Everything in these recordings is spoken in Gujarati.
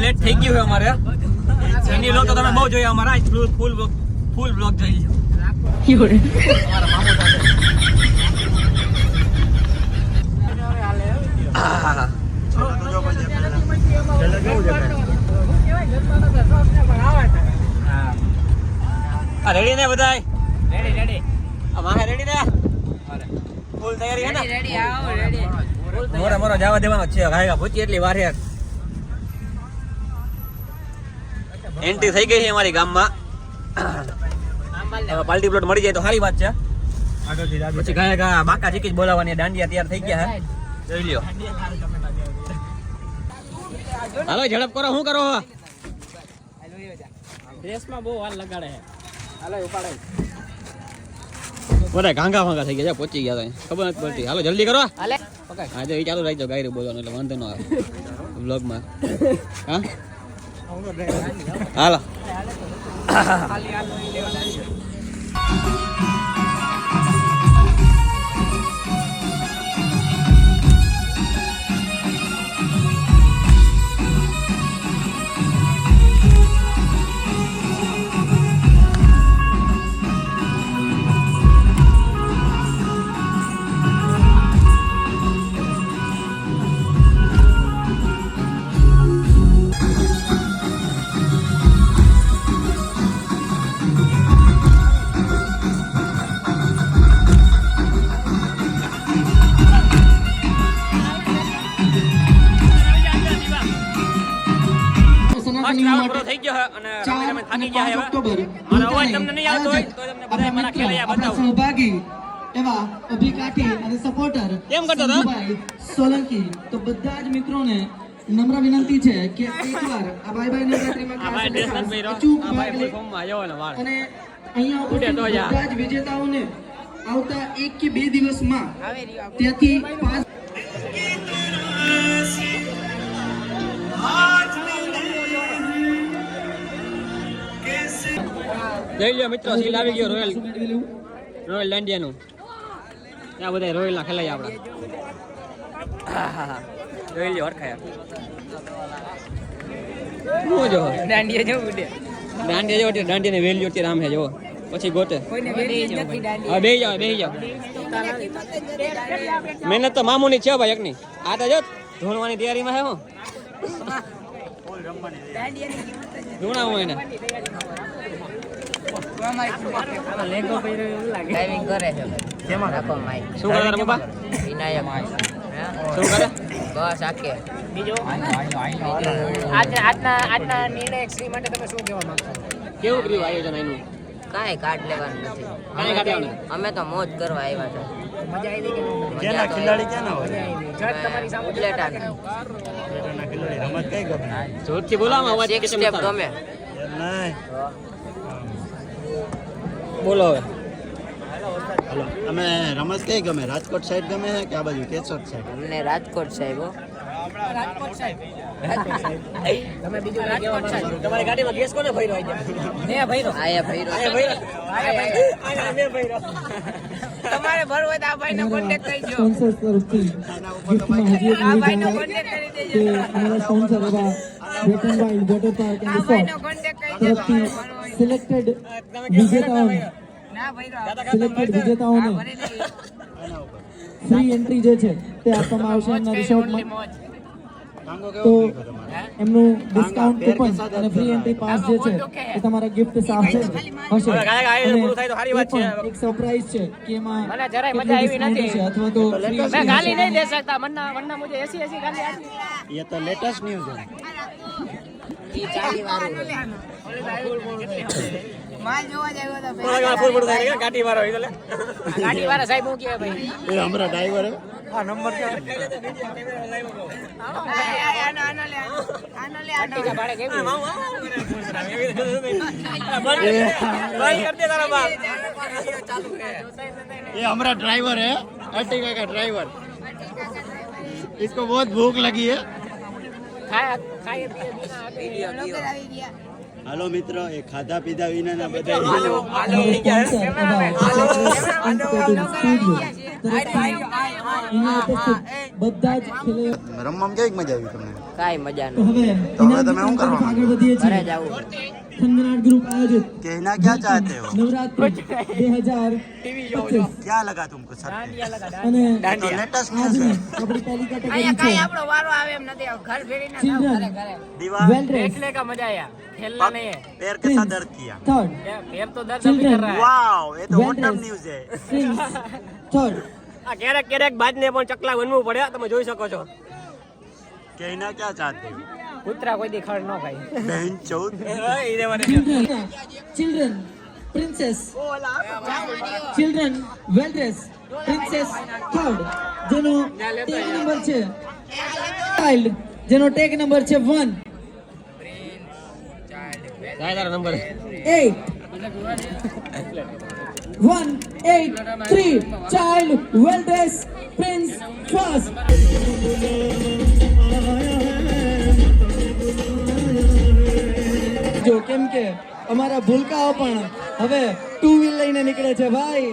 લેટ થઈ ગયું છે અમારે એની લો તો તમે બહુ જોયા અમારા ફૂલ બ્લોગ જોઈ લો અમારા મામો સાથે રેડી ને બધાય રેડી અમારે રેડી ને ફૂલ તૈયારી હે ને રેડી આવો રેડી મોરા જવા દેવાનો છે ગાયગા પહોંચી એટલી વાર એન્ટ્રી થઈ ગઈ છે અમારી ગામમાં પાર્ટી પ્લોટ મળી જાય તો સારી વાત છે પછી ગાયગા બાકા ચીકી બોલાવવાની દાંડિયા તૈયાર થઈ ગયા હે જોઈ લ્યો હાલો ઝડપ કરો શું કરો ડ્રેસમાં બહુ વાર લગાડે છે હાલો ઉપાડે બધા ઘાંગા ફાંગા થઈ ગયા પહોંચી ગયા ખબર નથી પડતી હાલો જલ્દી કરો હાલે હા જો એ ચાલુ રાખજો ગાયરું બોલવાનું એટલે વાંધો ન આવે બ્લોગમાં હા હાલો થઈ ગયો અને રમે થાકી ગયા હવે મારો અવાજ તમને નહીં આવતો હોય તો તમને બધાય મારા ખેલૈયા બતાવો સહભાગી એવા અભિકાઠી અને સપોર્ટર કેમ કરતો હતો સોલંકી તો બધા જ મિત્રોને નમ્ર વિનંતી છે કે એકવાર આ બાય બાય નવરાત્રીમાં આ ભાઈ ડ્રેસ નથી પહેર્યો આ ભાઈ ફૂલ ફોર્મ માં આવ્યો ને વાળ અને અહીંયા ઉપસ્થિત બધા જ વિજેતાઓને આવતા 1 કે 2 દિવસમાં ત્યાંથી 5 જઈ લ્યો મિત્રો સીલ આવી ગયો રોયલ દાંડિયાનું ત્યાં બધા રોયલ ના ખેલાય આપડા જોઈ લ્યો હરખાયા હું જો દાંડિયા જો દાંડિયા ને વેલ્યુ અત્યારે આમ હે જો પછી ગોતે હા બેહી જાઓ મહેનત તો મામુની છે ભાઈ એકની આ તો જો ધોણવાની તૈયારીમાં હે હું ધોણાવું એને ડ્રાઇવિંગ કરે છે કેમાં રાખો માઈક શું કરે તારા બાપા વિનાયક શું કરે બસ આકે બીજો આજના નિર્ણય શ્રી માટે તમે શું કહેવા માંગો કેવું કર્યું આયોજન આનું કાંઈ કાર્ડ લેવાનું નથી કાંઈ કાઢ્યા અમે તો મોજ કરવા આવ્યા છે મજા આવી કે કેના ખિલાડી કેના હોય જજ તમારી સામે ઉપલેટા ઉપલેટાના ખિલાડી રમત કઈ ગમે જોરથી બોલાવો અવાજ સિક્સ સ્ટેપ ગમે નહીં બોલો હવે હાલો અમે રમત કઈ ગમે રાજકોટ સાઈડ ગમે કે આ બાજુ કેશોદ સાઈડ અમને રાજકોટ સાહેબ તમે બીજું રાજકોટ સાહેબ તમારી ગાડીમાં ગેસ કોને ભર્યો આજે મેં ભર્યો આયા ભઈરો તમારે ભરવો હોય તો આ ભાઈનો કોન્ટેક્ટ કરજો સ્પોન્સર તરફથી ગિફ્ટમાં હજી એક આ નિવેદન ભાઈનો છે કોન્ટેક્ટ કરી કે દેજો અમારા સ્પોન્સર એવા Wet and Wild Water Park and આ ભાઈનો રિસોર્ટ કોન્ટેક્ટ કરજો તરફથી સિલેક્ટેડ વિજેતાઓને ના ભર્યો સિલેક્ટેડ વિજેતાઓને ભરી લઈ ફ્રી એન્ટ્રી જે છે તે આપવામાં આવશે એમના રિસોર્ટમાં તો એમનું ડિસ્કાઉન્ટ કૂપન અને ફ્રી એન્ટ્રી પાસ જે છે એ તમારા ગિફ્ટ સાથે હશે એક સરપ્રાઈઝ છે કે એમાં મને જરાય મજા આવી નથી છે અથવા તો मैं गाली नहीं दे सकता वरना मुझे ऐसी ऐसी गाली आती ये तो लेटेस्ट न्यूज़ है ઈ ચાલી વાળું माल જોવા જાવ તો ગાડી વાળો ગાડી વાળા સાહેબ હું કે ભાઈ ये हमारा ड्राइवर है આ નંબર આનો લે ટીકા ભાડે કેવી ભાઈ કરતે તારા બાપ ચાલુ है ये हमारा ड्राइवर है अर्टिगा का ड्राइवर इसको बहुत भूख लगी है ખાય પીએ બીના આપી ગયા હાલો મિત્રો એ ખાધા પીધા વિના બધા બધા જ ખેલાડીઓ રમવામાં કેવી મજા આવી તમને કાંઈ મજા તો નહીં. હવે તો હવે ઇનામ તમે શું વિતરણ તરફ કરવાનું? આગળ વધીએ ઘરે છીએ. જવું. થનગનાટ ગ્રુપ આયોજિત कहना क्या चाहते हो? નવરાત્રી 2025 क्या लगा तुमको सर અને तो लेटेस्ट न्यूज આજની है આપણી પહેલી કેટેગરી છે આપણો વારો આવે એમ નથી. ઘર ફેરીને ચિલ્ડ્રન दीवार વેલ ડ્રેસ देखने का मजा आया खेलना नहीं है पैर के साथ दर्द किया થર્ડ पैर तो दर्द अभी कर रहा है वाओ ये तो Well ऑटम dressed. न्यूज है પ્રિન્સ થર્ડ આ ક્યારેક ક્યારેક બાજને પણ ચકલા બનવું પડે તમે જોઈ શકો છો कहना क्या चाहते हो? કૂતરા કોઈ દી ખડ ન ખાય बहन चौथ ચિલ્ડ્રન પ્રિન્સેસ ચિલ્ડ્રન વેલ ડ્રેસ પ્રિન્સેસ થર્ડ જેનો ટેગ નંબર છે ચાઇલ્ડ જેનો ટેગ નંબર છે 1 તારો નંબર 8 1 8 3 ચાઇલ્ડ વેલ ડ્રેસ પ્રિન્સ ફર્સ્ટ જો કેમ કે અમારા ભૂલકાઓ પણ હવે ટુ વ્હીલ લઈને નીકળે છે ભાઈ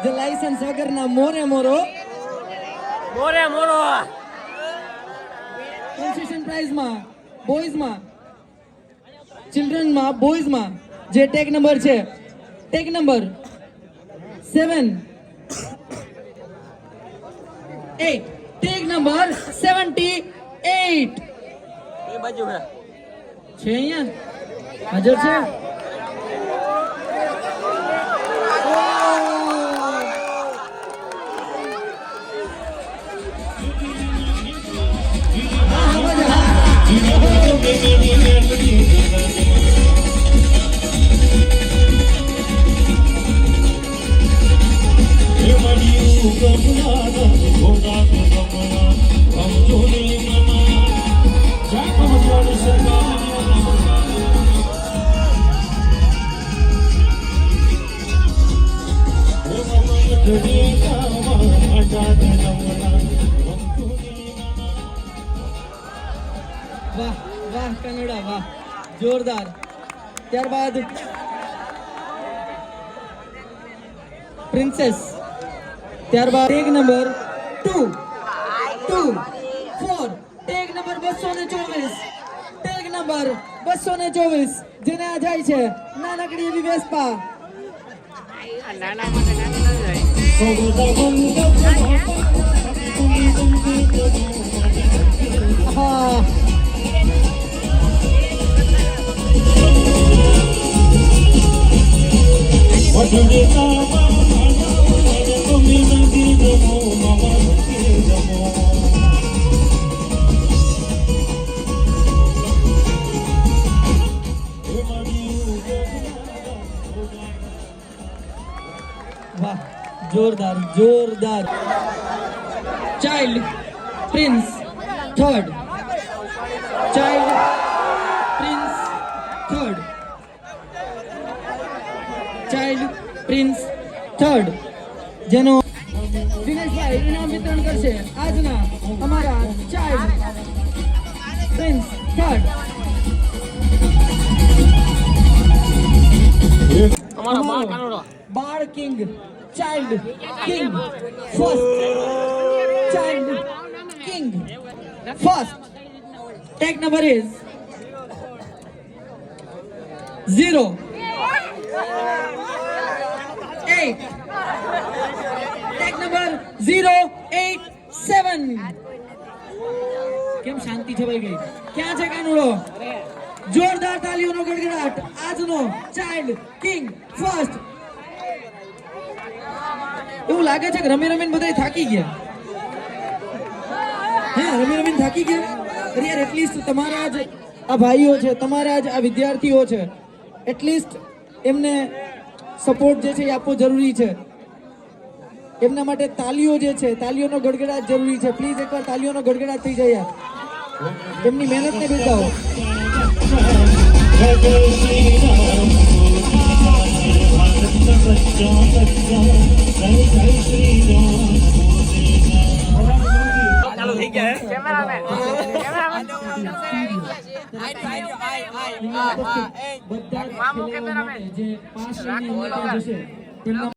જે લાયસન્સ વગરના મોરે મોરો મોરે મોરો કન્સેશન પ્રાઇઝમાં બોયઝમાં ચિલ્ડ્રનમાં બોયઝમાં જે ટેગ નંબર છે ટેગ નંબર 7 8 ટેગ નંબર 78 એ બાજુ હે છે અહીંયા હાજર છે વાહ વાહ કનડા વાહ જોરદાર ત્યારબાદ પ્રિન્સેસ ત્યારબાદ tag number 2 4 tag number 224 tag number 224 જેને આ જાય છે નાનકડી એવી વેસ્પા હા વાહ જોરદાર જોરદાર child prince third child prince third child prince third જેનો દિનેશભાઈ ઇનામ વિતરણ કરશે આજના અમારા ચાઇલ્ડ પ્રિન્સ થર્ડ અમારો બાળ કાનોડો બાળ king child king first child king first tag number is 0 8 tag number 087 કેમ શાંતિ છવાઈ ગઈ ક્યાં છે કાનુડો જોરદાર તાલીઓનો ગડગડાટ આજનો ચાઇલ્ડ કિંગ ફર્સ્ટ એવું લાગે છે કે રમી રમીને બધા થાકી ગયા હા રમી રમીને થાકી ગયા અરે યાર એટલીસ્ટ તમારા જ આ ભાઈઓ છે તમારા જ આ વિદ્યાર્થીઓ છે એટલીસ્ટ એમને સપોર્ટ જે છે એ આપવો જરૂરી છે એમના માટે તાલીઓ જે છે તાલીઓનો ગડગડાટ જરૂરી છે પ્લીઝ એકવાર તાલીઓનો ગડગડાટ થઈ જાય યાર એમની મહેનતને બિરદાવો ચાલુ થઈ ગયા હે કેમેરામેન બધા જ ખેલાડીઓ માટે જે 5 શ્રેણી અંદર જશે તેમના